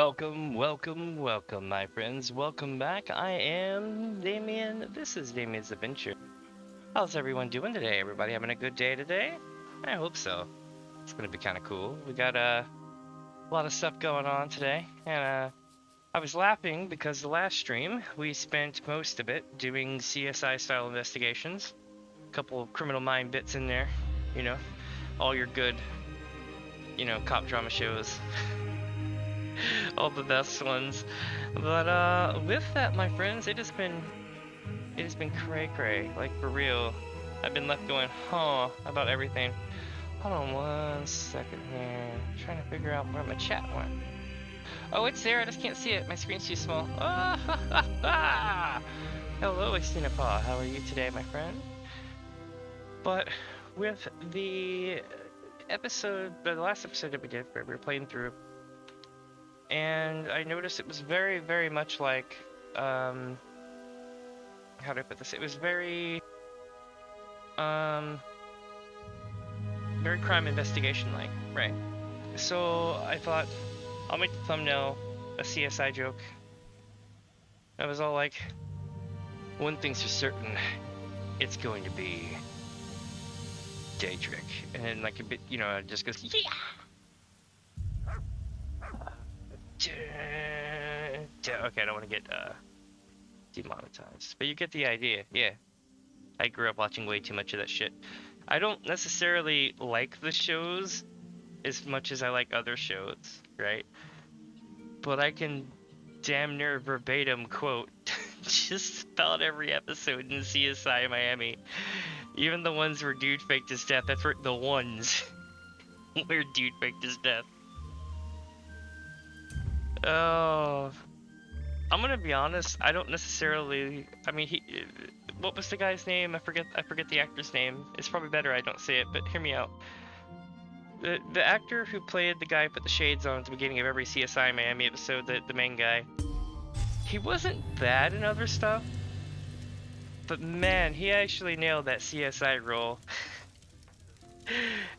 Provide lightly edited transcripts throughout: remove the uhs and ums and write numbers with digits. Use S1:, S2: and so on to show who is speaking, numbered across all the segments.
S1: Welcome, my friends. Welcome back. I am Damien. This is DamiensAdventure. How's everyone doing today? Everybody having a good day today? I hope so. It's gonna be kind of cool. We got a lot of stuff going on today, and I was laughing because the last stream we spent most of it doing CSI style investigations. A couple of Criminal Mind bits in there, you know, all your good, cop drama shows. All the best ones. But with that, my friends, it has been cray, like for real. I've been left going, huh, about everything. Hold on one second here. I'm trying to figure out where my chat went. Oh, it's there, I just can't see it. My screen's too small. Ah, ha, ha, ha. Hello, Paw. How are you today, my friend? But with the last episode that we did, where we were playing through, and I noticed it was very, very much like, how do I put this? It was very crime investigation-like, right? So I thought, I'll make the thumbnail a CSI joke. I was all like, one thing's for certain, it's going to be daedric. And then like a bit, it just goes, yeah! Okay, I don't want to get demonetized, but you get the idea. Yeah, I grew up watching way too much of that shit. I don't necessarily like the shows as much as I like other shows, right? But I can damn near verbatim quote just about every episode in CSI Miami, even the ones where dude faked his death. That's where the ones where dude faked his death. Oh, I'm gonna be honest. I don't necessarily. I mean, what was the guy's name? I forget the actor's name. It's probably better I don't say it. But hear me out. The actor who played the guy who put the shades on at the beginning of every CSI Miami episode, the main guy, he wasn't bad in other stuff. But man, he actually nailed that CSI role.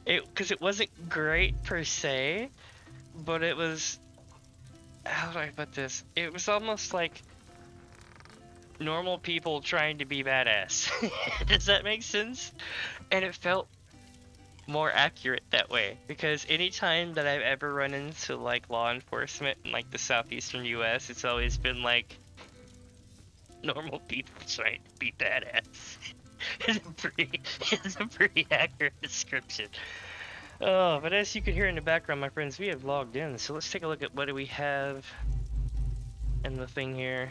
S1: Because it wasn't great per se, but it was. How do I put this? It was almost like normal people trying to be badass. Does that make sense? And it felt more accurate that way, because anytime that I've ever run into like law enforcement in like the southeastern US, it's always been like normal people trying to be badass. It's a pretty accurate description. Oh, but as you can hear in the background, my friends, we have logged in. So let's take a look at what do we have in the thing here.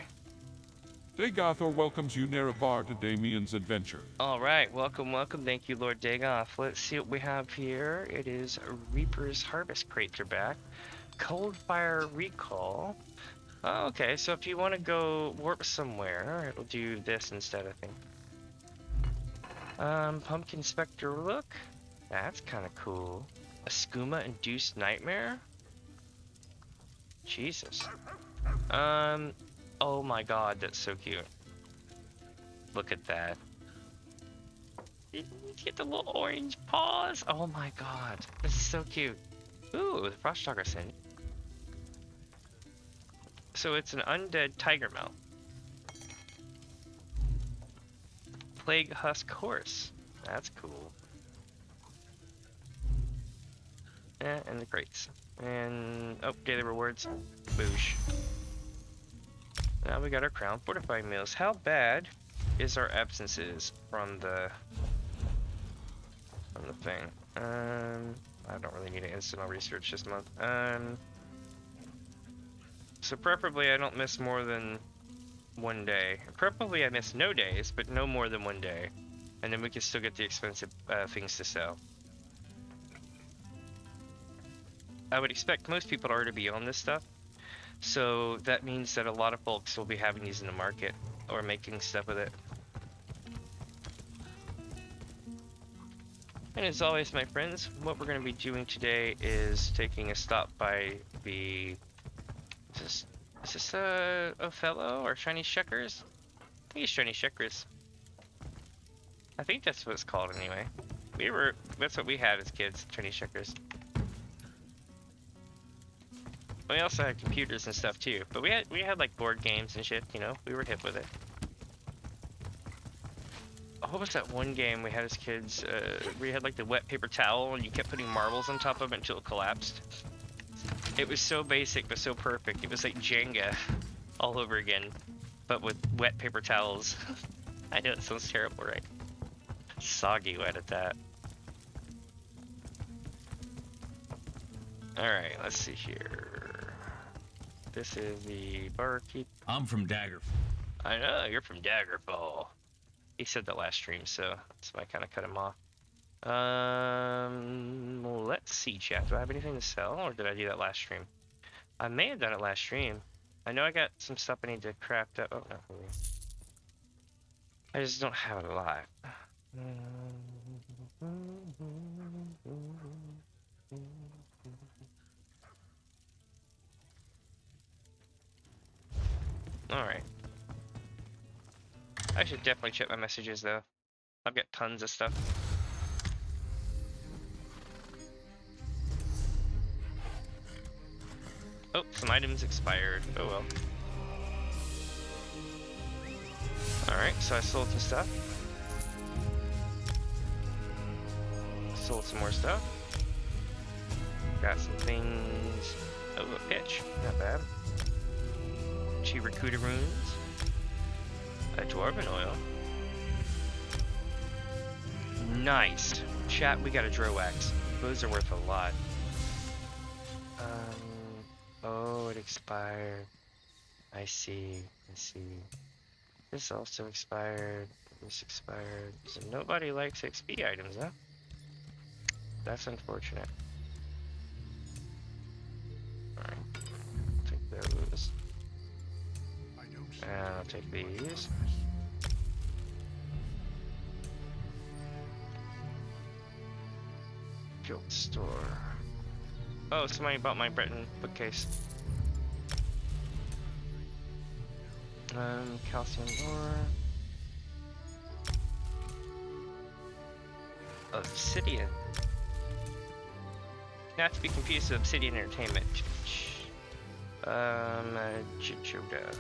S2: Dagothor welcomes you near a bar to DamiensAdventure.
S1: Alright, welcome. Thank you, Lord Dagoth. Let's see what we have here. It is Reaper's Harvest crates are back. Coldfire Recall. Oh, okay, so if you want to go warp somewhere, it'll do this instead, I think. Pumpkin Spectre Look. That's kind of cool. A Skooma-induced nightmare? Jesus. Oh my god, that's so cute. Look at that. You get the little orange paws. Oh my god, this is so cute. Ooh, the Froststalker Sin. So it's an undead tiger mount. Plague Husk Horse. That's cool. And the crates. And, oh, daily rewards. Boosh. Now we got our crown fortifying meals. How bad is our absences from the thing? I don't really need an instant research this month. So preferably I don't miss more than one day. Preferably I miss no days, but no more than one day. And then we can still get the expensive things to sell. I would expect most people are to be on this stuff, so that means that a lot of folks will be having these in the market or making stuff with it. And as always, my friends, what we're going to be doing today is taking a stop by the... Is this Othello or Chinese Checkers? I think it's Chinese Checkers. I think that's what it's called anyway. That's what we had as kids, Chinese Checkers. We also had computers and stuff too, but we had like board games and shit. You know, we were hip with it. What was that one game we had as kids? We had like the wet paper towel, and you kept putting marbles on top of it until it collapsed. It was so basic, but so perfect. It was like Jenga all over again, but with wet paper towels. I know it sounds terrible, right? Soggy wet at that. Alright, let's see here. This is the barkeep.
S3: I'm from Daggerfall.
S1: I know, you're from Daggerfall. He said that last stream, so that's why I kind of cut him off. Let's see, chat. Do I have anything to sell, or did I do that last stream? I may have done it last stream. I know I got some stuff I need to craft up. Oh, no. I just don't have it a lot. Alright. I should definitely check my messages though. I've got tons of stuff. Oh, some items expired. Oh well. Alright, so I sold some stuff. Sold some more stuff. Got some things. Oh, a pitch. Not bad. 2 Rakuda runes. A dwarven oil. Nice. Chat, we got a Drowax. Those are worth a lot. Oh, it expired. I see. This also expired. This expired. So nobody likes XP items, huh? That's unfortunate. Alright. Take those. And I'll take these. Guild store. Oh, somebody bought my Breton bookcase. Calcium ore. Obsidian. Not to be confused with Obsidian Entertainment. Chichoda.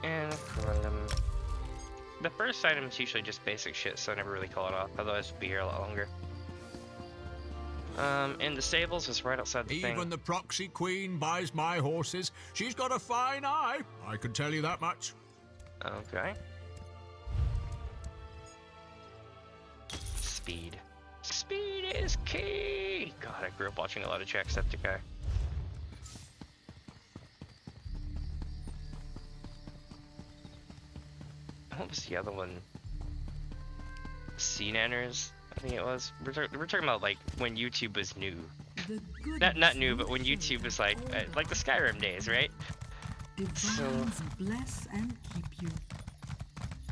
S1: And corundum. The first item is usually just basic shit, so I never really call it off. Otherwise, we'll be here a lot longer. And the stables is right outside the thing.
S3: Even the proxy queen buys my horses. She's got a fine eye, I can tell you that much.
S1: Okay. Speed. Speed is key! God, I grew up watching a lot of Jacksepticeye. What was the other one? Sea Nanners, I think it was. We're talking about like when YouTube was new. Not new, but when YouTube was like the Skyrim days, right? So
S4: bless and keep you.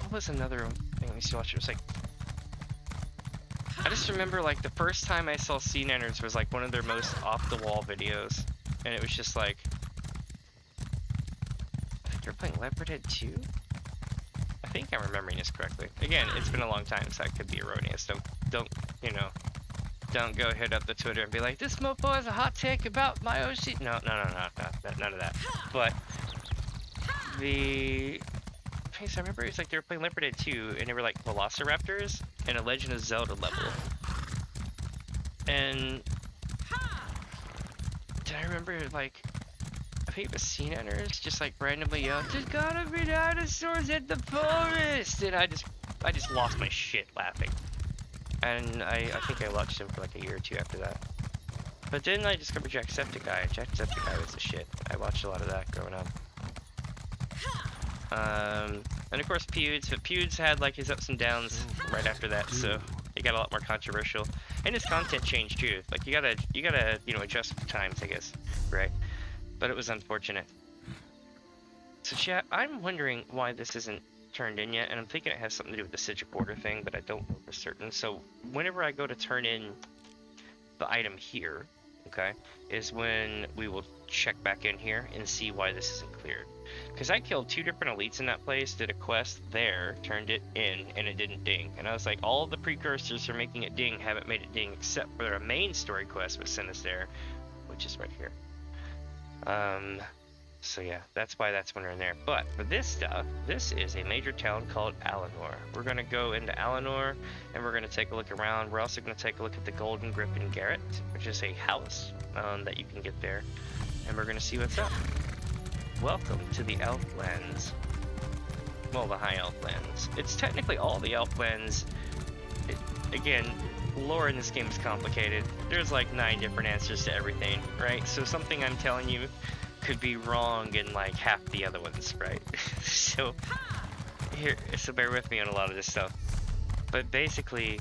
S1: What was another thing we used to watch? It was like, I just remember like the first time I saw Sea Nanners was like one of their most off the wall videos, and it was just like, I think they're playing Leopard Head 2. I think I'm remembering this correctly. Again, it's been a long time, so I could be erroneous. Don't don't go hit up the Twitter and be like, this mofo has a hot take about my OC. No, none of that. But the place I remember, it was like they were playing Leopard Head 2, and they were like Velociraptors in a Legend of Zelda level. And did I remember like, I think it was Sea Nanners just like randomly yelled, "There's gotta be dinosaurs in the forest!" And I just lost my shit laughing. And I think I watched him for like a year or two after that. But then I discovered Jacksepticeye. Jacksepticeye was the shit. I watched a lot of that growing up. And of course Pewds, but Pewds had like his ups and downs right after that, so it got a lot more controversial. And his content changed too. Like you gotta adjust with times, I guess, right? But it was unfortunate. So chat, I'm wondering why this isn't turned in yet, and I'm thinking it has something to do with the sigil border thing, but I don't know for certain. So whenever I go to turn in the item here, okay, is when we will check back in here and see why this isn't cleared. Because I killed 2 different elites in that place, did a quest there, turned it in, and it didn't ding. And I was like, all the precursors for making it ding haven't made it ding, except for their main story quest, which sent us there, which is right here. So yeah, that's why that's when we're in there. But for this stuff, this is a major town called Alinor. We're going to go into Alinor, and we're going to take a look around. We're also going to take a look at the Golden Griffin Garret, which is a house that you can get there. And we're going to see what's up. Welcome to the Elflands. Well, the High Elflands. It's technically all the Elflands. Again, lore in this game is complicated. There's like 9 different answers to everything, right? So something I'm telling you could be wrong in like half the other ones, right? So bear with me on a lot of this stuff. But basically,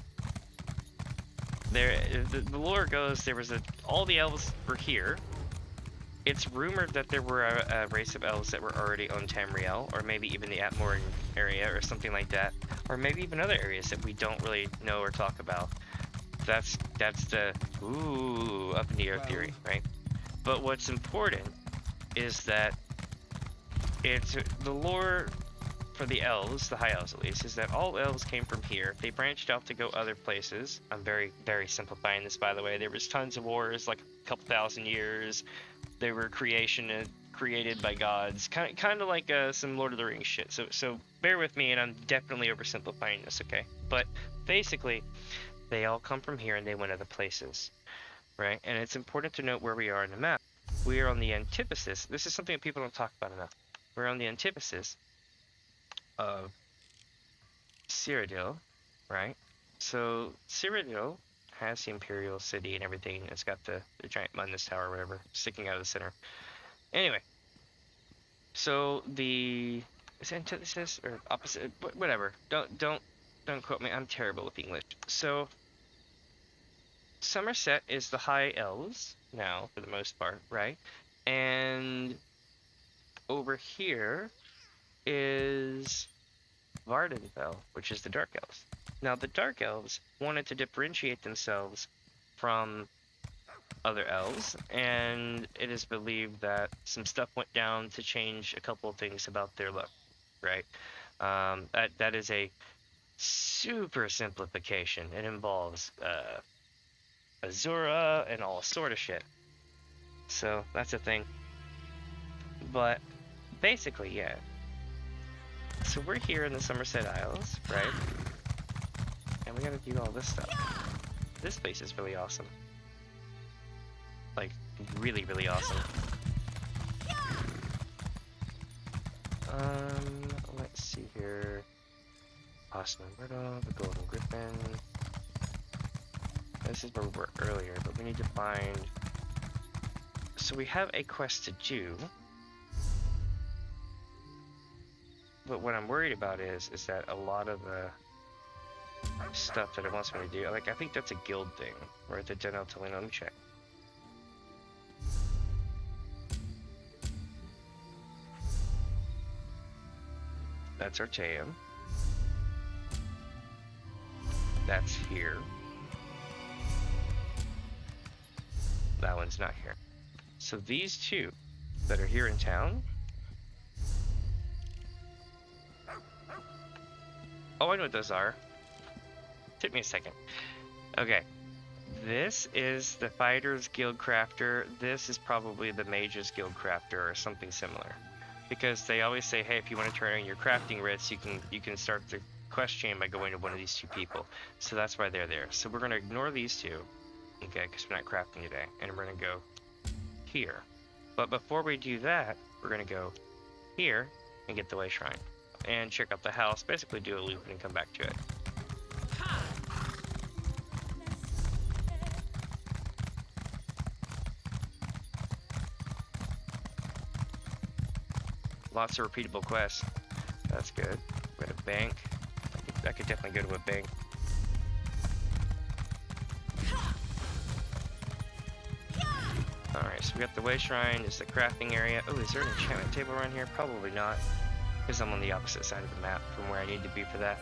S1: the lore goes all the elves were here. It's rumored that there were a race of elves that were already on Tamriel, or maybe even the Atmoran area, or something like that, or maybe even other areas that we don't really know or talk about. That's the up in the air theory, right? But what's important is that it's the lore for the elves, the high elves at least, is that all elves came from here. They branched out to go other places. I'm very, very simplifying this, by the way. There was tons of wars, like a couple thousand years. They were created by gods, kind of like some Lord of the Rings shit. So bear with me, and I'm definitely oversimplifying this, okay? But basically, they all come from here and they went other places, right? And it's important to note where we are in the map. We are on the antithesis. This is something that people don't talk about enough. We're on the antithesis of Cyrodiil, right? So Cyrodiil has the Imperial City and everything. It's got the giant Mundus Tower or whatever sticking out of the center. Anyway, so is it antithesis or opposite? Whatever. Don't quote me. I'm terrible with English. So Summerset is the High Elves now, for the most part, right? And over here is Vardenfell, which is the Dark Elves. Now, the Dark Elves wanted to differentiate themselves from other elves, and it is believed that some stuff went down to change a couple of things about their look, right? That is a super simplification. It involves Azura and all sort of shit. So that's a thing. But basically, yeah. So we're here in the Summerset Isles, right? And we gotta do all this stuff. This place is really awesome. Like, really, really awesome. Let's see here. Awesome Myrtle, the Golden Griffin. This is where we were earlier, but we need to find... So we have a quest to do. But what I'm worried about is that a lot of the stuff that it wants me to do, like I think that's a guild thing. We're at the Dono Link. Let me check. That's Arteum. That's here. That one's not here. So these two that are here in town. Oh, I know what those are. Took me a second. Okay. This is the Fighter's Guild Crafter. This is probably the Mage's Guild Crafter or something similar. Because they always say, hey, if you want to turn on your crafting writs, you can start the quest chain by going to one of these two people. So that's why they're there. So we're going to ignore these two. Okay, because we're not crafting today. And we're going to go here. But before we do that, we're going to go here and get the Way Shrine. And check out the house, basically do a loop and come back to it. Lots of repeatable quests. That's good. We got a bank. I could definitely go to a bank. Alright, so we got the Way Shrine, is the crafting area. Oh, is there an enchantment table around here? Probably not. Because I'm on the opposite side of the map from where I need to be for that.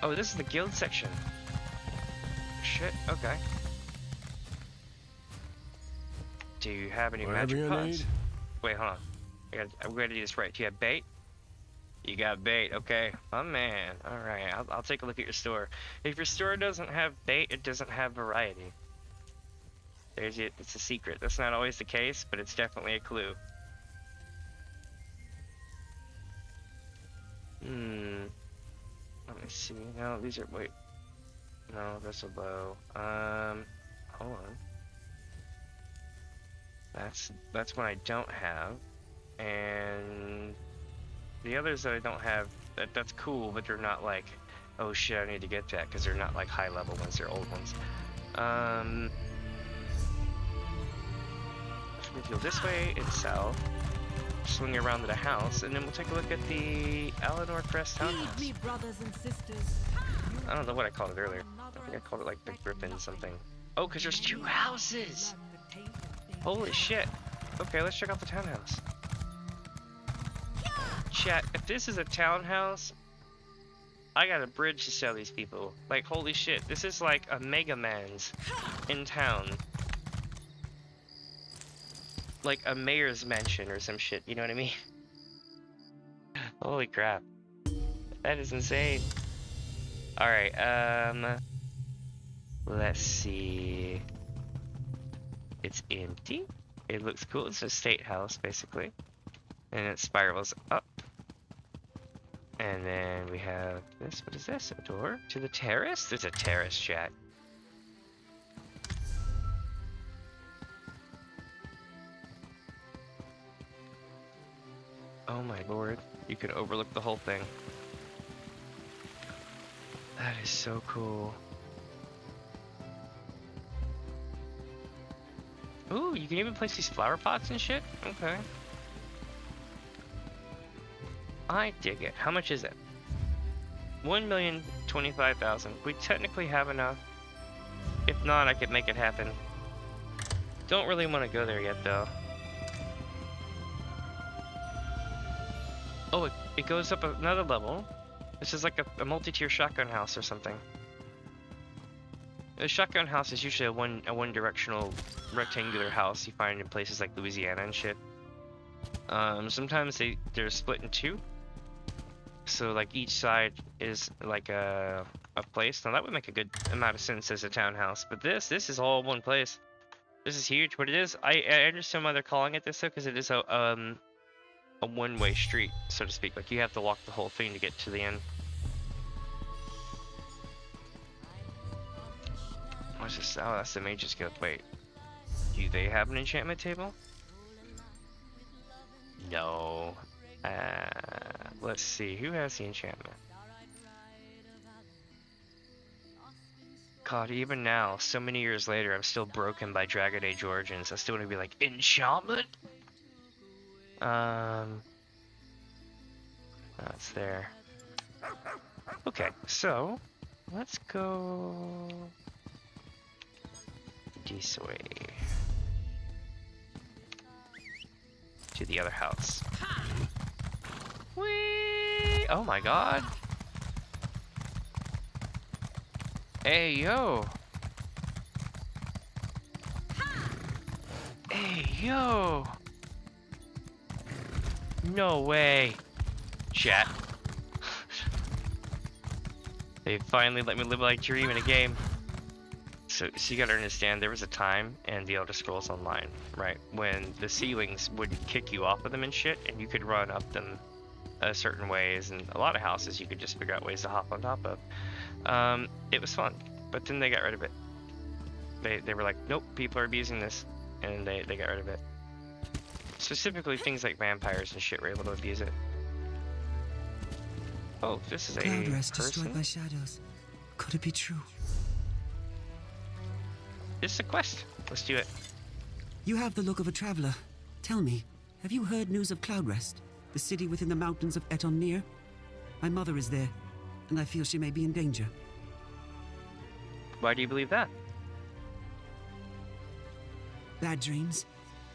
S1: Oh, this is the guild section. Shit, okay. Do you have any
S5: Whatever
S1: magic
S5: you
S1: pots?
S5: need.
S1: Wait, hold on. I'm going to do this right. Do you have bait? You got bait. Okay. Oh, man. All right. I'll take a look at your store. If your store doesn't have bait, it doesn't have variety. There's it. It's a secret. That's not always the case, but it's definitely a clue. Let me see. No, these are... Wait. No, that's a low. Hold on. That's one I don't have. And the others that I don't have, that's cool, but they're not like, oh shit, I need to get that, because they're not like high level ones, they're old ones. If we go this way, it's south. Swing around to the house, and then we'll take a look at the Eleanor Crest townhouse.
S4: Me, brothers and sisters.
S1: I don't know what I called it earlier. I think I called it like the Griffin something. Oh, because there's 2 houses! Holy shit. Okay, let's check out the townhouse. Chat, if this is a townhouse, I got a bridge to sell these people. Like, holy shit, this is like a Mega Man's in town. Like a mayor's mansion or some shit, you know what I mean? Holy crap. That is insane. Alright, let's see. It's empty. It looks cool. It's a state house, basically. And it spirals up. And then we have this. What is this? A door to the terrace? There's a terrace, chat. Oh my lord. You can overlook the whole thing. That is so cool. Ooh, you can even place these flower pots and shit? Okay. I dig it. How much is it? 1,025,000. We technically have enough. If not, I could make it happen. Don't really want to go there yet, though. Oh, it goes up another level. This is like a multi-tier shotgun house or something. A shotgun house is usually a one-directional rectangular house you find in places like Louisiana and shit. Sometimes they're split in 2. So like each side is like a place. Now that would make a good amount of sense as a townhouse. But this is all one place. This is huge. What it is, I understand why they're calling it this though, because it is a one-way street, so to speak. Like you have to walk the whole thing to get to the end. What's this? Oh, that's the Mage's Guild. Wait, do they have an enchantment table? No. Let's see, who has the enchantment? God, even now, so many years later, I'm still broken by Dragon Age Origins. I still want to be like, enchantment? That's there. Okay, so let's go this way to the other house. Whee! Oh my god. Hey yo. Hey yo. No way. Chat. They finally let me live my dream in a game. So you gotta understand, there was a time in the Elder Scrolls Online, right, when the ceilings would kick you off of them and shit, and you could run up them certain ways, and a lot of houses you could just figure out ways to hop on top of. It was fun, but then they got rid of it. They were like, nope, people are abusing this, and they got rid of it. Specifically, things like vampires and shit were able to abuse it. Oh, this is a
S6: Cloud rest
S1: person?
S6: destroyed by shadows. Could it be true?
S1: It's a quest. Let's do it.
S6: You have the look of a traveler. Tell me, have you heard news of Cloudrest, the city within the mountains of Etonir? My mother is there, and I feel she may be in danger.
S1: Why do you believe that?
S6: Bad dreams.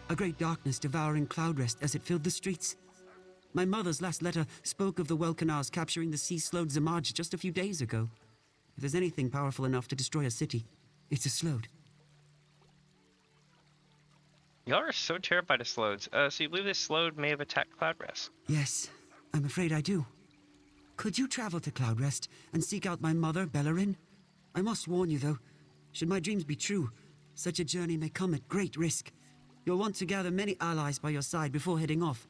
S6: A great darkness devouring Cloudrest as it filled the streets. My mother's last letter spoke of the Welkanars capturing the sea-slowed Zamaj just a few days ago. If there's anything powerful enough to destroy a city, it's a slowed.
S1: Y'all are so terrified of Slodes. So you believe this Slode may have attacked Cloudrest?
S6: Yes, I'm afraid I do. Could you travel to Cloudrest and seek out my mother, Bellerin? I must warn you, though, should my dreams be true, such a journey may come at great risk. You'll want to gather many allies by your side before heading off.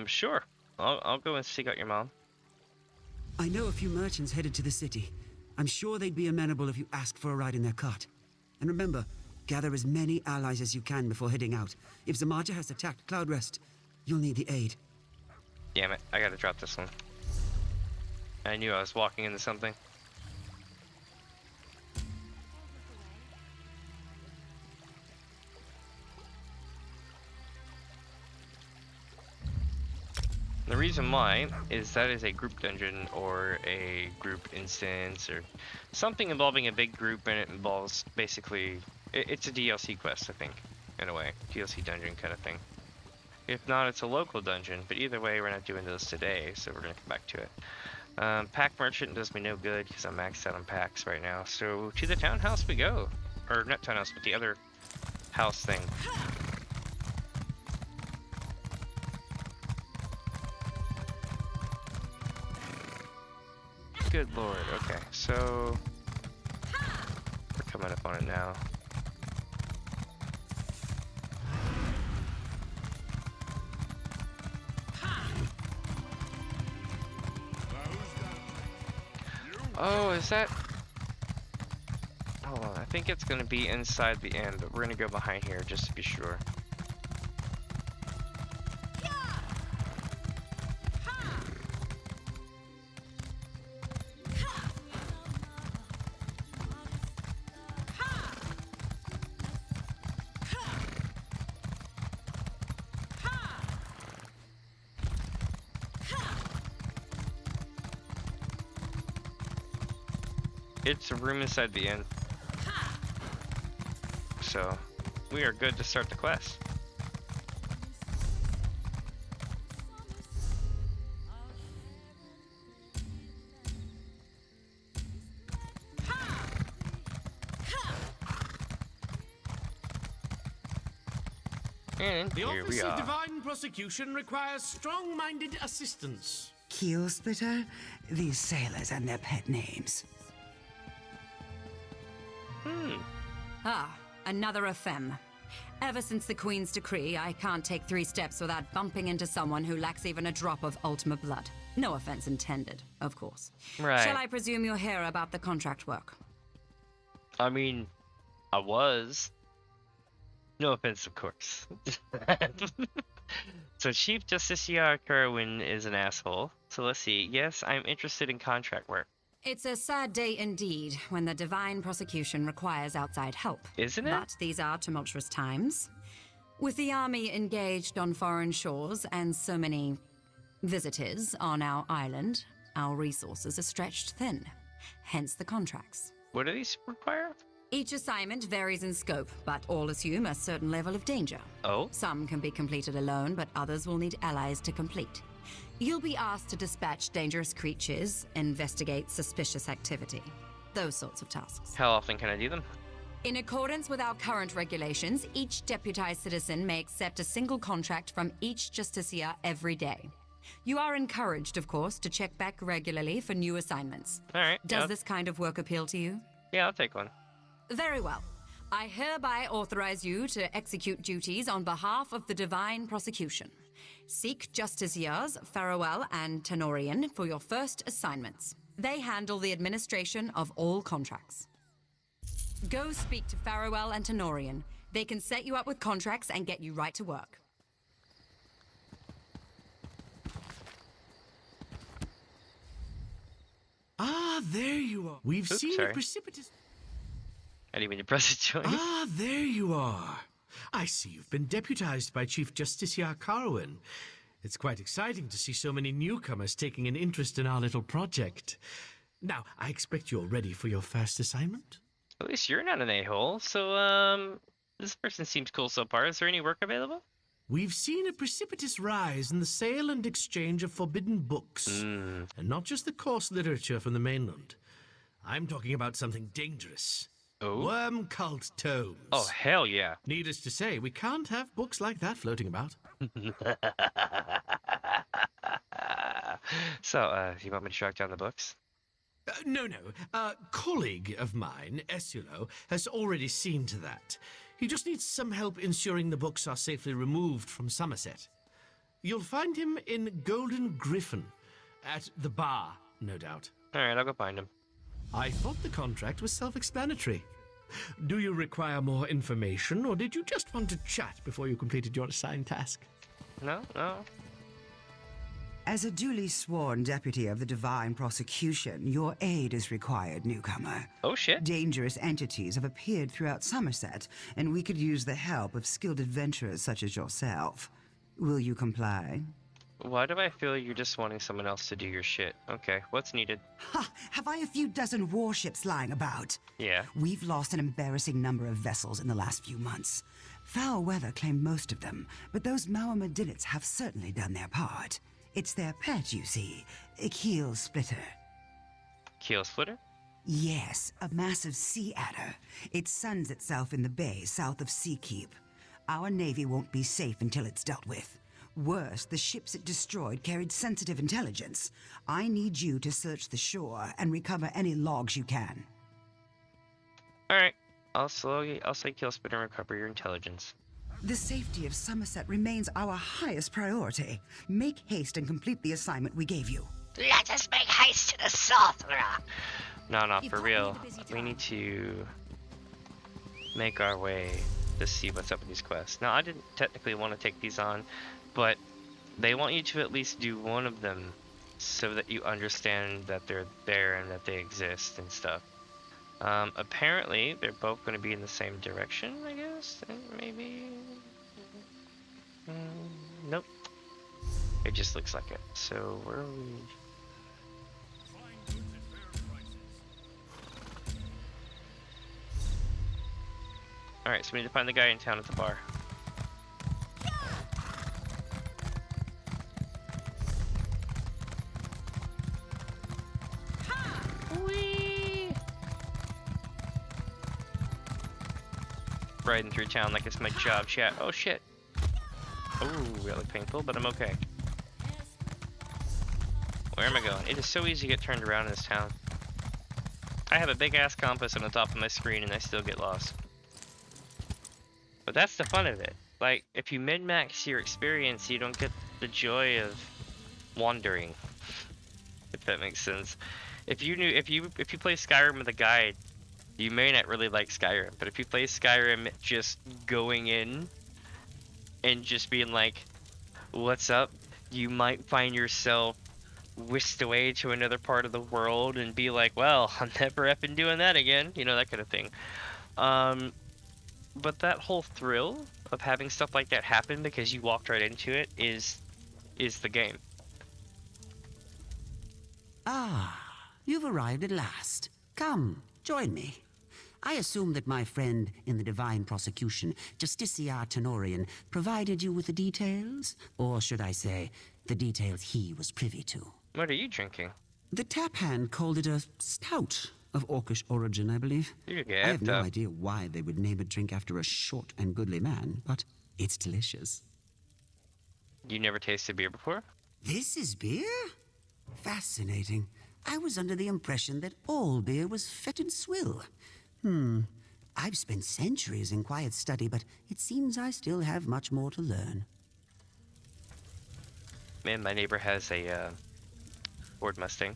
S1: Sure. I'll go and seek out your mom.
S6: I know a few merchants headed to the city. I'm sure they'd be amenable if you ask for a ride in their cart. And remember, gather as many allies as you can before heading out. If Zamaja has attacked Cloudrest, you'll need the aid.
S1: Damn it, I gotta drop this one. I knew I was walking into something. The reason why is that is a group dungeon or a group instance or something involving a big group, and it involves basically, it's a DLC quest, I think, in a way. DLC dungeon kind of thing. If not, it's a local dungeon, but either way, we're not doing those today, so we're gonna come back to it. Pack merchant does me no good because I'm maxed out on packs right now, so to the townhouse we go. Or not townhouse, but the other house thing. Good lord, okay, so we're coming up on it now. Oh, is that? Hold on, I think it's gonna be inside the inn, but we're gonna go behind here just to be sure. It's a room inside the inn. So, we are good to start the quest. And
S5: The
S1: here
S5: Office
S1: we
S5: of
S1: are.
S5: Divine Prosecution requires strong-minded assistance.
S4: Keel splitter? These sailors and their pet names.
S7: Ah, another femme. Ever since the Queen's decree, I can't take 3 steps without bumping into someone who lacks even a drop of ultimate blood. No offense intended, of course.
S1: Right.
S7: Shall I presume you're here about the contract work?
S1: I mean, I was. No offense, of course. So Chief Justiciar Kerwin is an asshole. So let's see. Yes, I'm interested in contract work.
S7: It's a sad day indeed when the divine prosecution requires outside help.
S1: Isn't it?
S7: But these are tumultuous times. With the army engaged on foreign shores and so many visitors on our island, our resources are stretched thin. Hence the contracts.
S1: What do these require?
S7: Each assignment varies in scope, but all assume a certain level of danger.
S1: Oh?
S7: Some can be completed alone, but others will need allies to complete. You'll be asked to dispatch dangerous creatures, investigate suspicious activity. Those sorts of tasks.
S1: How often can I do them?
S7: In accordance with our current regulations, each deputized citizen may accept a single contract from each justiciar every day. You are encouraged, of course, to check back regularly for new assignments.
S1: Alright.
S7: Does this kind of work appeal to you?
S1: Yeah, I'll take one.
S7: Very well. I hereby authorize you to execute duties on behalf of the divine prosecution. Seek justiciars Farewell and Tenorian for your first assignments. They handle the administration of all contracts. Go speak to Farewell and Tenorian. They can set you up with contracts and get you right to work.
S5: Ah, there you are. We've
S1: Oops,
S5: seen
S1: sorry.
S5: a precipitous...
S1: I didn't mean to press it, join.
S5: Ah, there you are. I see you've been deputized by Chief Justiciar Carwin. It's quite exciting to see so many newcomers taking an interest in our little project. Now, I expect you're ready for your first assignment?
S1: At least you're not an a-hole. So, this person seems cool so far. Is there any work available?
S5: We've seen a precipitous rise in the sale and exchange of forbidden books. And not just the coarse literature from the mainland. I'm talking about something dangerous.
S1: Oh?
S5: Worm cult tomes.
S1: Oh, hell yeah.
S5: Needless to say, we can't have books like that floating about.
S1: So, you want me to track down the books?
S5: No. A colleague of mine, Esulo, has already seen to that. He just needs some help ensuring the books are safely removed from Summerset. You'll find him in Golden Griffin. At the bar, no doubt.
S1: Alright, I'll go find him.
S5: I thought the contract was self-explanatory. Do you require more information, or did you just want to chat before you completed your assigned task?
S1: No.
S4: As a duly sworn deputy of the Divine Prosecution, your aid is required, newcomer.
S1: Oh, shit.
S4: Dangerous entities have appeared throughout Summerset, and we could use the help of skilled adventurers such as yourself. Will you comply?
S1: Why do I feel you're just wanting someone else to do your shit? Okay, what's needed?
S4: Ha! Have I a few dozen warships lying about?
S1: Yeah.
S4: We've lost an embarrassing number of vessels in the last few months. Foul weather claimed most of them, but those Mauamadinnits have certainly done their part. It's their pet, you see, a keel splitter.
S1: Keel splitter?
S4: Yes, a massive sea adder. It suns itself in the bay south of Seakeep. Our navy won't be safe until it's dealt with. Worse, the ships it destroyed carried sensitive intelligence. I need you to search the shore and recover any logs you can.
S1: Alright, I'll say kill splitter and recover your intelligence.
S4: The safety of Summerset remains our highest priority. Make haste and complete the assignment we gave you.
S8: Let us make haste to the sorcerer.
S1: No, for real. We need to make our way to see what's up with these quests. Now, I didn't technically want to take these on, but they want you to at least do one of them so that you understand that they're there and that they exist and stuff. Apparently, they're both going to be in the same direction, I guess? Maybe? Nope. It just looks like it. So, where are we? Alright, so we need to find the guy in town at the bar. Riding through town like it's my job, chat. Oh shit. Oh, really painful, but I'm okay. Where am I going? It is so easy to get turned around in this town. I have a big ass compass on the top of my screen and I still get lost. But that's the fun of it. Like, if you min-max your experience, you don't get the joy of wandering. If that makes sense. If you play Skyrim with a guide, you may not really like Skyrim, but if you play Skyrim just going in and just being like, what's up, you might find yourself whisked away to another part of the world and be like, well, I'm never effing doing that again, you know, that kind of thing. But that whole thrill of having stuff like that happen because you walked right into it is the game.
S6: Ah, you've arrived at last. Come, join me. I assume that my friend in the Divine Prosecution, Justiciar Tenorian, provided you with the details? Or should I say, the details he was privy to?
S1: What are you drinking?
S6: The tap hand called it a stout of Orcish origin, I believe.
S1: You
S6: I have no idea why they would name a drink after a short and goodly man, but it's delicious.
S1: You never tasted beer before?
S6: This is beer? Fascinating. I was under the impression that all beer was fet and swill. I've spent centuries in quiet study, but it seems I still have much more to learn.
S1: Man, my neighbor has a Ford Mustang,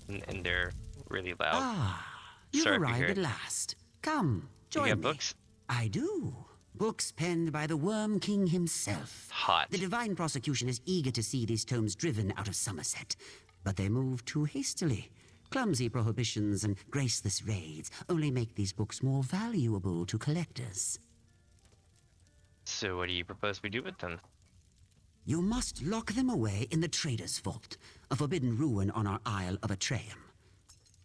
S1: and they're really loud.
S6: Ah, you've
S1: Sorry if you
S6: arrived
S1: hear
S6: at
S1: it.
S6: last. Come, join
S1: You
S6: me.
S1: got books?
S6: I do. Books penned by the Worm King himself.
S1: Hot.
S6: The Divine Prosecution is eager to see these tomes driven out of Summerset, but they move too hastily. Clumsy prohibitions and graceless raids only make these books more valuable to collectors.
S1: So what do you propose we do with them?
S6: You must lock them away in the Trader's Vault, a forbidden ruin on our Isle of Atreum.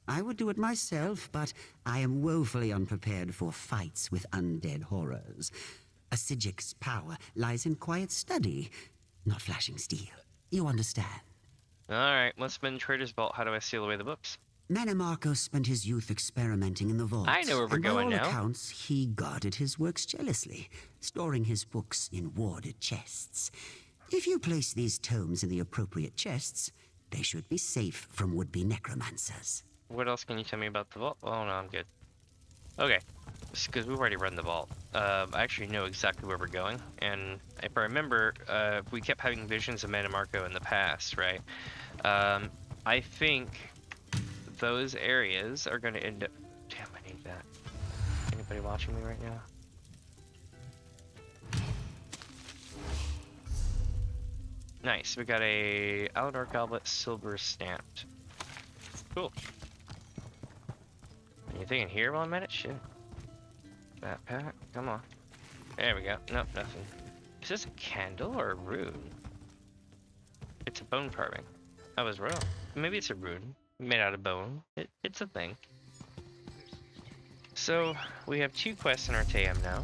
S6: I would do it myself, but I am woefully unprepared for fights with undead horrors. A Sigic's power lies in quiet study, not flashing steel. You understand?
S1: Alright, let's spin Trader's Vault. How do I seal away the books?
S6: Manimarco spent his youth experimenting in the vault.
S1: I know where we're
S6: and
S1: going
S6: by all
S1: now.
S6: accounts, he guarded his works jealously, storing his books in warded chests. If you place these tomes in the appropriate chests, they should be safe from would-be necromancers.
S1: What else can you tell me about the vault? Oh no, I'm good. Okay, because we've already run the vault. I actually know exactly where we're going, and if I remember, we kept having visions of Manimarco in the past, right? I think those areas are going to end up... Damn, I need that. Anybody watching me right now? Nice, we got a Aladar Goblet silver stamped. Cool. Anything in here while I'm at it? Shit. Backpack, come on. There we go. Nope, nothing. Is this a candle or a rune? It's a bone carving. I was wrong. Maybe it's a rune made out of bone. It's a thing. So we have 2 quests in our TM now,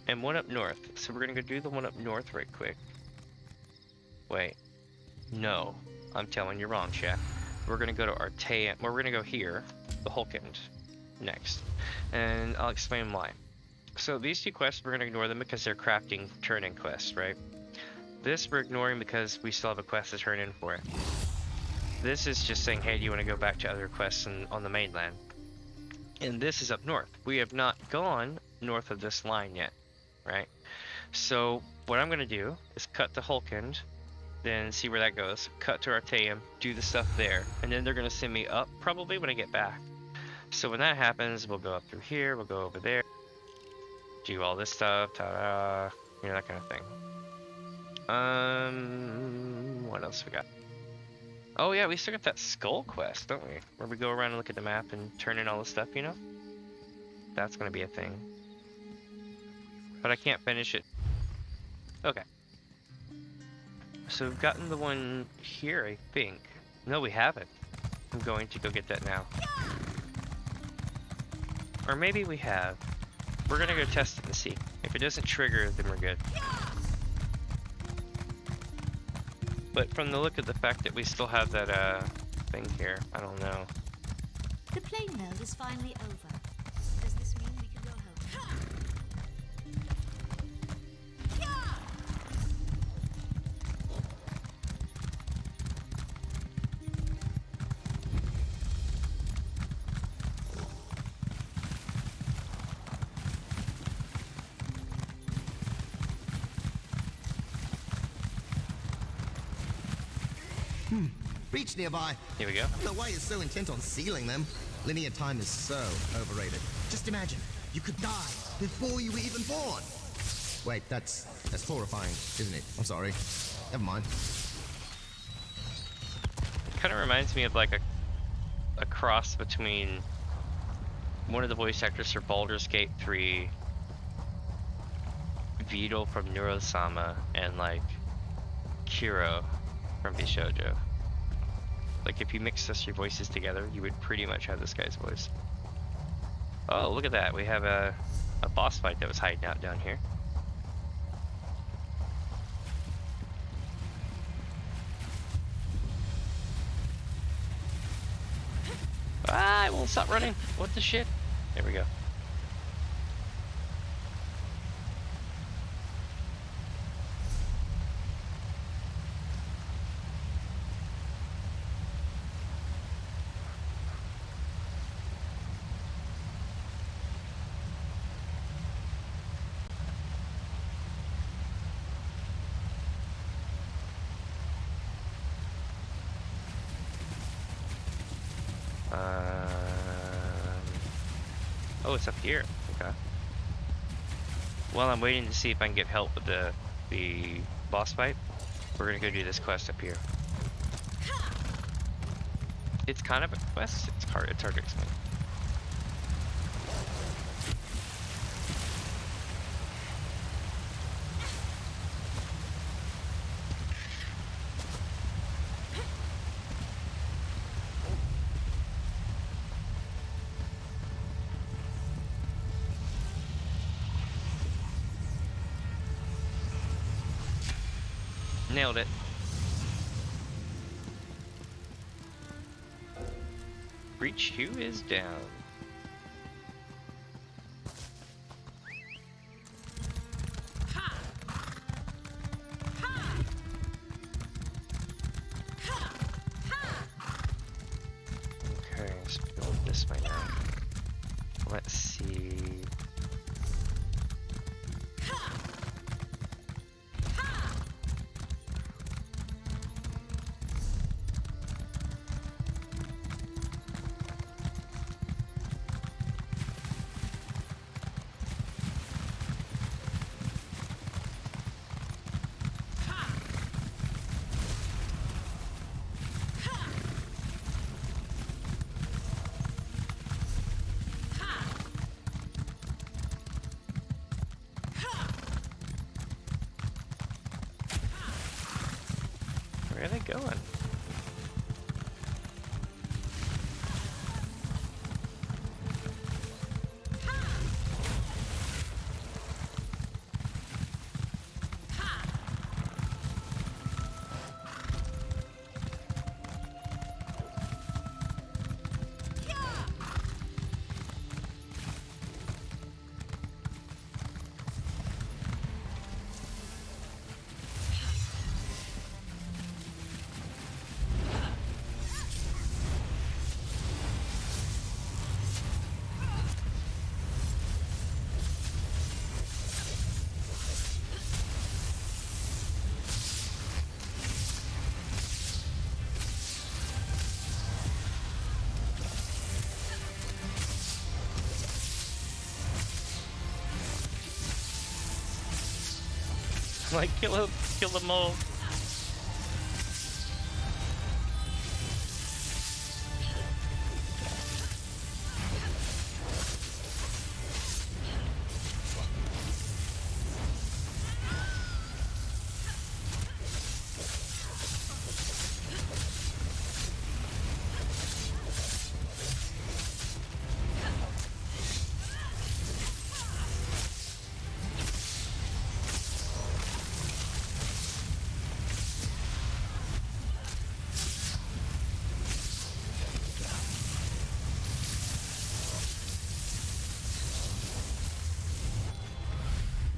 S1: and 1 up north. So we're gonna go do the 1 up north right quick. Wait, no, I'm telling you wrong, chat. We're gonna go to our TM. We're gonna go here, the Hulkend, next, and I'll explain why. So these 2 quests, we're gonna ignore them because they're crafting turn-in quests, right? This we're ignoring because we still have a quest to turn in for it. This is just saying, hey, do you want to go back to other quests on the mainland? And this is up north. We have not gone north of this line yet, right? So what I'm going to do is cut to Hulkend, then see where that goes. Cut to Artaeum, do the stuff there, and then they're going to send me up probably when I get back. So when that happens, we'll go up through here, we'll go over there, do all this stuff, ta-da, you know, that kind of thing. What else we got? Oh yeah, we still got that skull quest, don't we? Where we go around and look at the map and turn in all the stuff, you know? That's gonna be a thing. But I can't finish it. Okay. So we've gotten the one here, I think. No, we haven't. I'm going to go get that now. Or maybe we have. We're gonna go test it and see. If it doesn't trigger, then we're good. But from the look of the fact that we still have that thing here, I don't know.
S9: The plane mode is finally over. Does this mean we can go home?
S10: Beach nearby.
S1: Here we go.
S10: The way is so intent on sealing them. Linear time is so overrated. Just imagine, you could die before you were even born. Wait, that's horrifying, isn't it? I'm sorry. Never mind.
S1: It kind of reminds me of like a cross between one of the voice actors for Baldur's Gate 3, Vidal from Neurosama, and like Kiro from Bishojo. Like if you mix us your voices together, you would pretty much have this guy's voice. Oh, look at that. We have a boss fight that was hiding out down here. Ah, it won't stop running. What the shit? There we go. Oh, it's up here. Okay. While I'm waiting to see if I can get help with the boss fight, we're gonna go do this quest up here. It's kind of a quest. It's hard to explain. Nailed it. Breach 2 is down. Okay, let's build this way now. Let's see. Where are they going? Like, kill them all.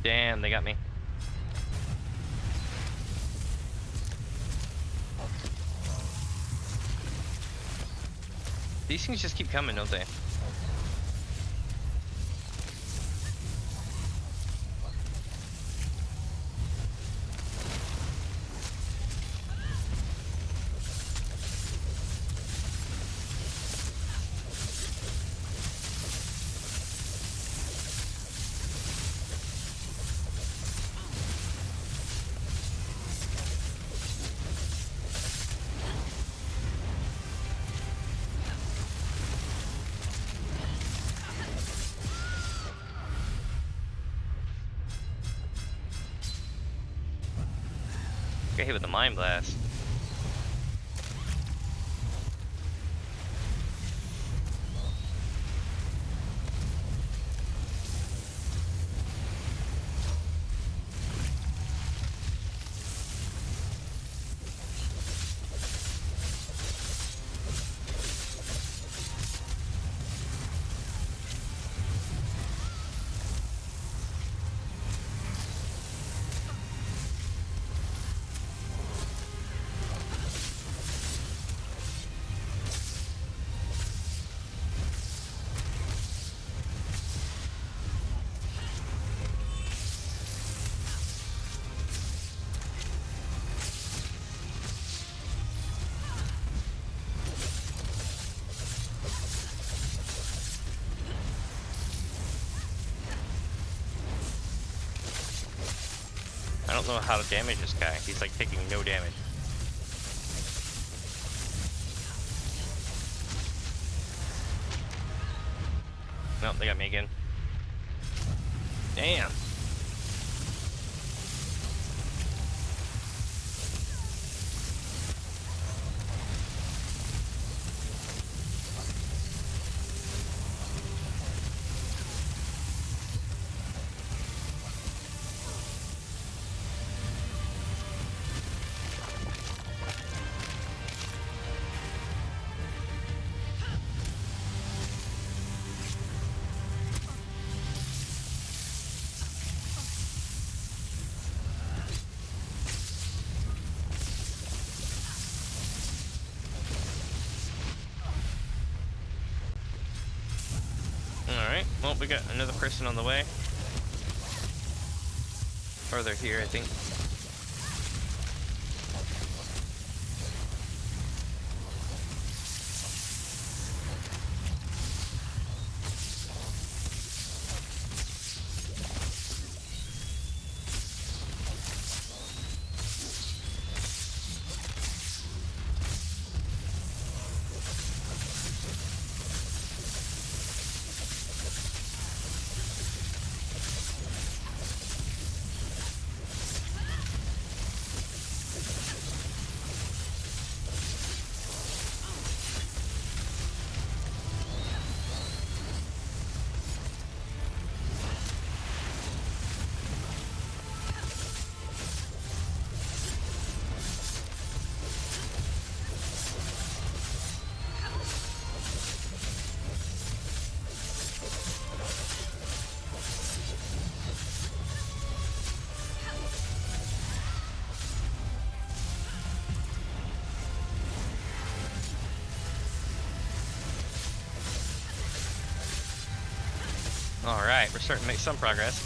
S1: Damn, they got me. These things just keep coming, don't they? Got hit with the Mind Blast. I don't know how to damage this guy. He's like taking no damage. Nope, they got me again. Damn. we got another person on the way. Or they're here, I think. Alright, we're starting to make some progress.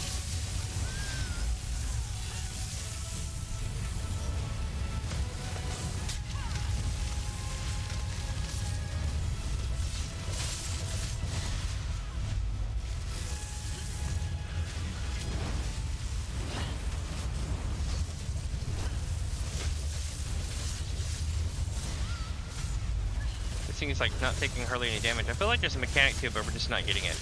S1: This thing is like not taking hardly any damage. I feel like there's a mechanic to it, but we're just not getting it.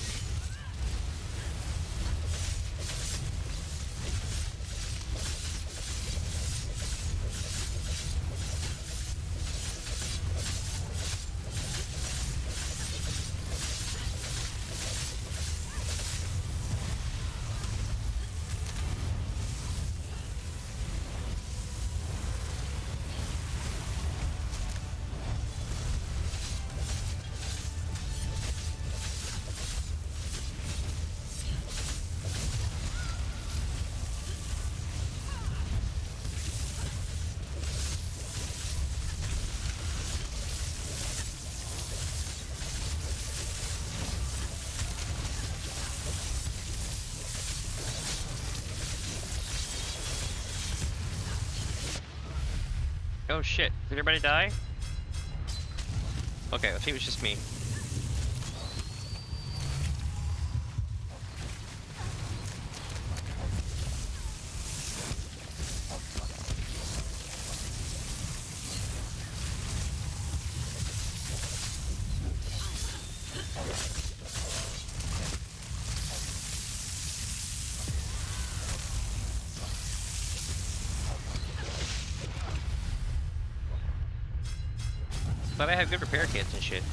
S1: Oh shit, did everybody die? Okay, I think it was just me. But I have good repair kits and shit.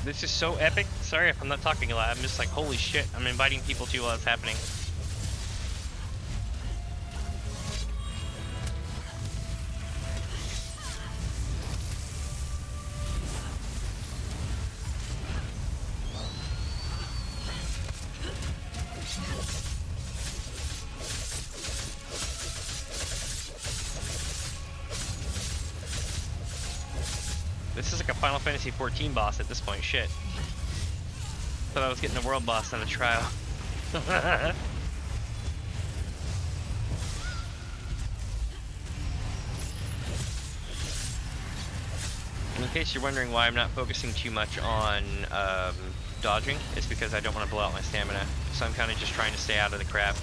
S1: This is so epic. Sorry if I'm not talking a lot. I'm just like, holy shit. I'm inviting people to while it's happening. This is like a Final Fantasy 14 boss at this point. Shit. Thought I was getting a world boss on a trial. In case you're wondering why I'm not focusing too much on dodging, it's because I don't want to blow out my stamina. So I'm kind of just trying to stay out of the crap.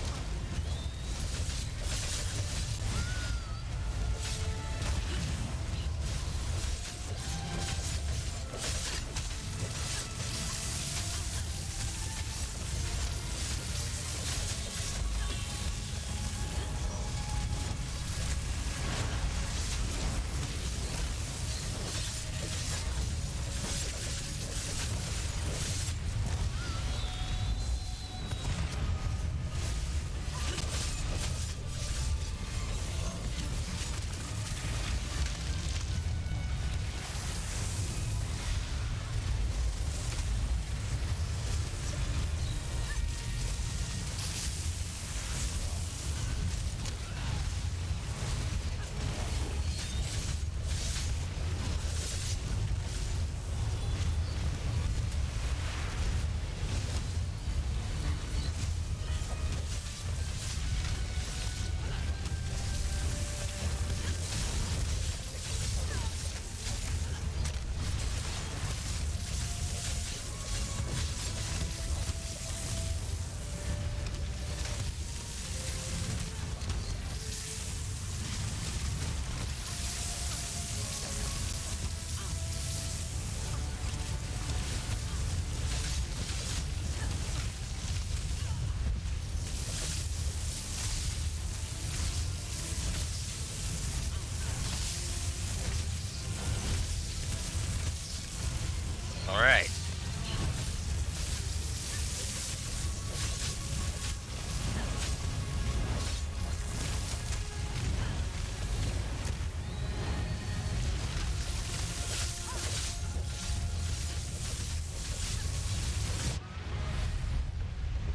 S1: Alright.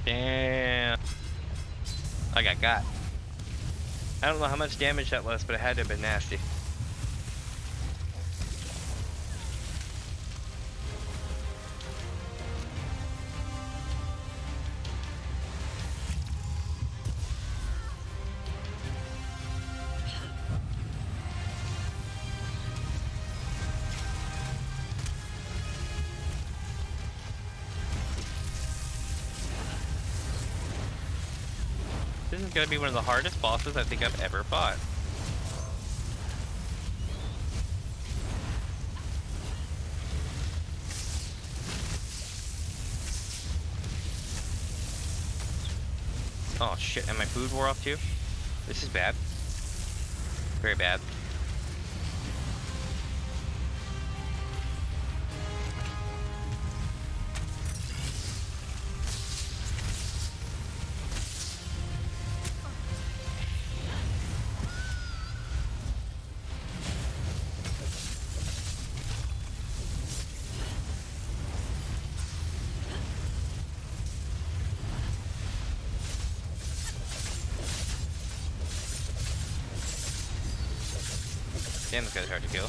S1: Damn. I got. I don't know how much damage that was, but it had to have been nasty. This is gonna be one of the hardest bosses I think I've ever fought. Oh shit, and my food wore off too? This is bad. Very bad. Damn, this guy's hard to kill.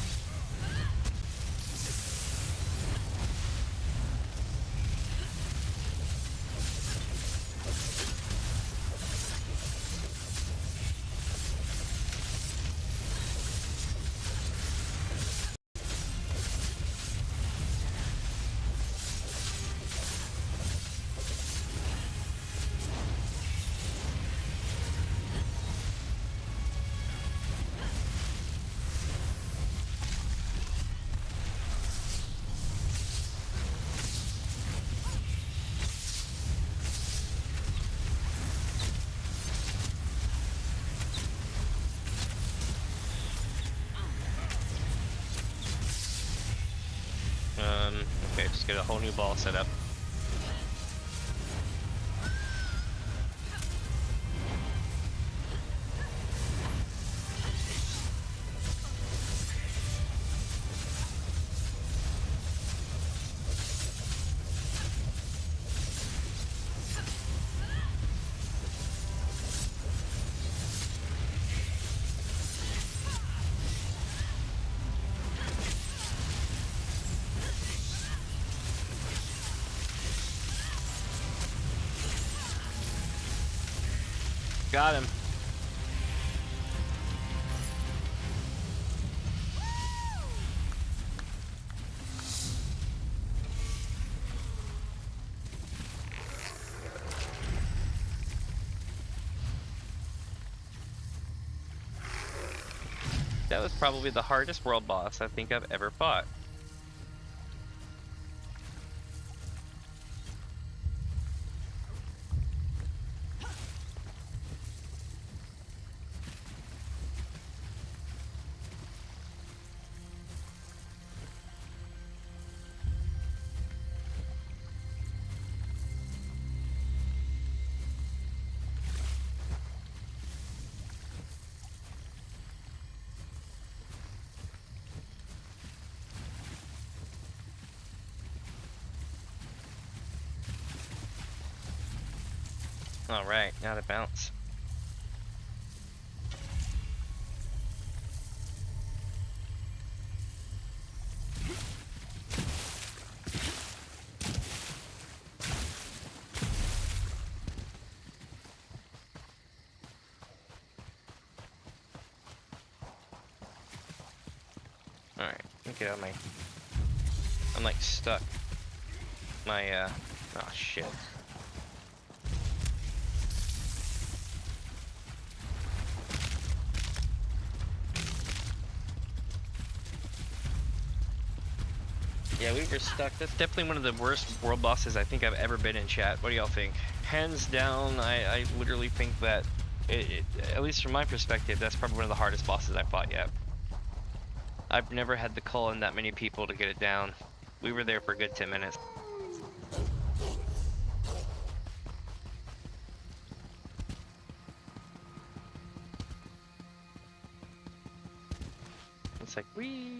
S1: just get a whole new ball set up. Got him. That was probably the hardest world boss I think I've ever fought. Alright, now to bounce. Alright, let me get out of my... I'm like stuck. My, oh shit. Yeah, we were stuck. That's definitely one of the worst world bosses I think I've ever been in, chat. What do y'all think? Hands down, I literally think that, at least from my perspective, that's probably one of the hardest bosses I've fought yet. I've never had to call in that many people to get it down. We were there for a good 10 minutes. It's like, whee!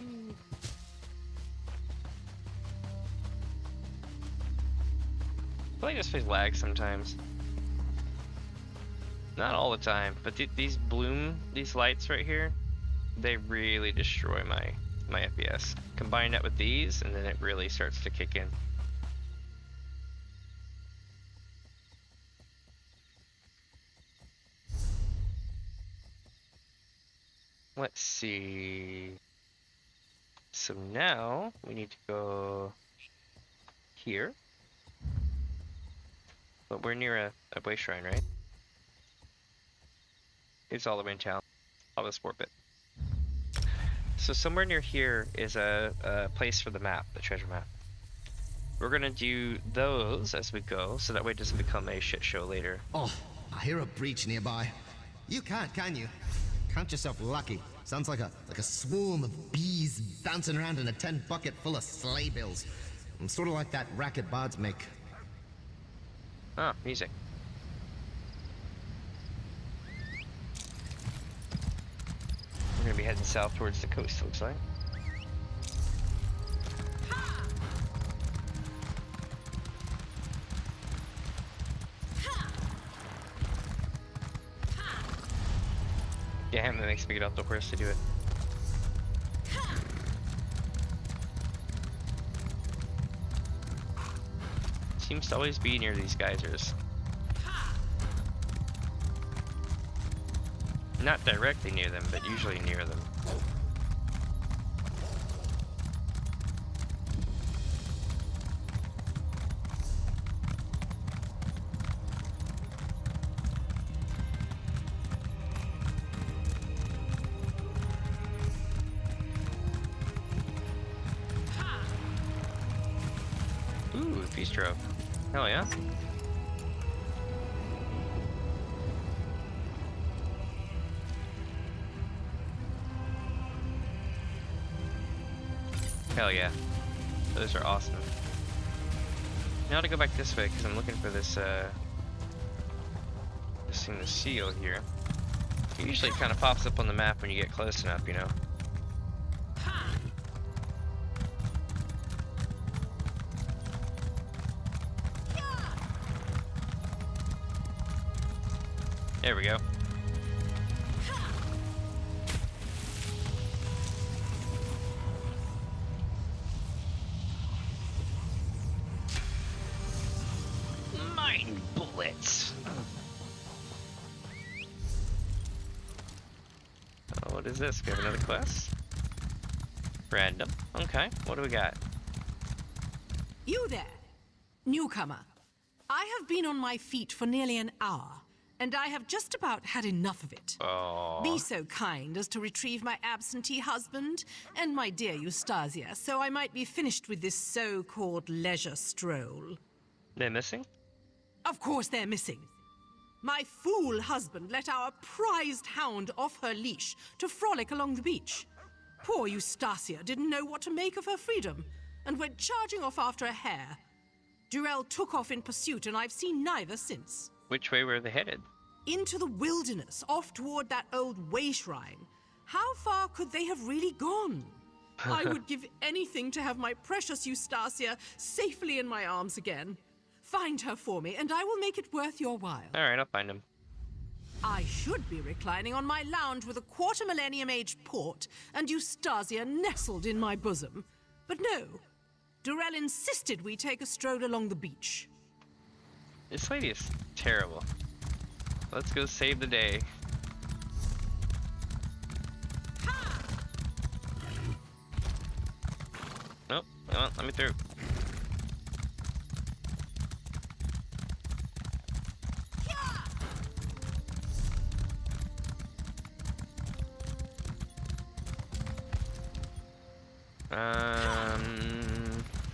S1: I feel like this place lags sometimes. Not all the time, but these lights right here, they really destroy my FPS. Combine that with these, and then it really starts to kick in. Let's see. So now we need to go here. But we're near a way shrine, right? It's all the way in town. I'll just warp it. So somewhere near here is a place for the map, the treasure map. We're gonna do those as we go, so that way it doesn't become a shit show later.
S10: Oh, I hear a breach nearby. You can't, can you? Count yourself lucky. Sounds like a swarm of bees bouncing around in a tin bucket full of sleigh bells. Sort of like that racket bards make.
S1: Ah, music. We're gonna be heading south towards the coast, looks like. Damn, that makes me get off the horse to do it. Seems to always be near these geysers. Not directly near them, but usually near them. Ooh, bistro. Hell yeah. Hell yeah. Those are awesome. Now to go back this way because I'm looking for this thing, the seal here. It usually kind of pops up on the map when you get close enough, you know. There we go. Mine bullets. Oh, what is this? We have another quest? Random. Okay, what do we got?
S11: You there, newcomer. I have been on my feet for nearly an hour, and I have just about had enough of it.
S1: Oh.
S11: Be so kind as to retrieve my absentee husband and my dear Eustasia, so I might be finished with this so-called leisure stroll.
S1: They're missing?
S11: Of course they're missing. My fool husband let our prized hound off her leash to frolic along the beach. Poor Eustasia didn't know what to make of her freedom and went charging off after a hare. Durell took off in pursuit, and I've seen neither since.
S1: Which way were they headed?
S11: Into the wilderness, off toward that old way shrine. How far could they have really gone? I would give anything to have my precious Eustasia safely in my arms again. Find her for me, and I will make it worth your while.
S1: Alright, I'll find him.
S11: I should be reclining on my lounge with a quarter-millennium-aged port and Eustasia nestled in my bosom. But no, Durell insisted we take a stroll along the beach.
S1: This lady is terrible. Let's go save the day. Nope, come on, let me through.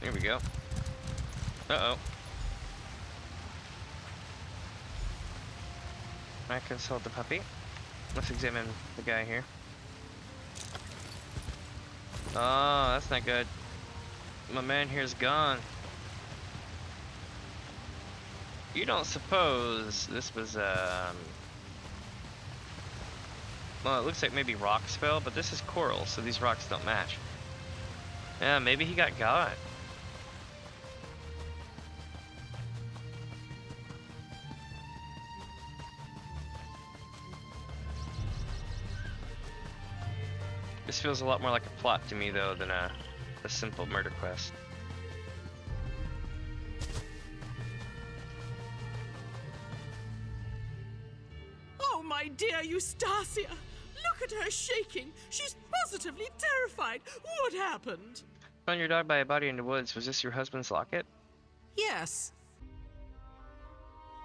S1: Here we go. Uh-oh. I consult the puppy. Let's examine the guy here. Oh, that's not good. My man here's gone. You don't suppose this was, well, it looks like maybe rock spell, but this is coral, so these rocks don't match. Yeah, maybe he got. This feels a lot more like a plot to me, though, than a simple murder quest.
S11: Oh, my dear Eustasia! Look at her shaking! She's positively terrified! What happened?
S1: Found your dog by a body in the woods. Was this your husband's locket?
S11: Yes.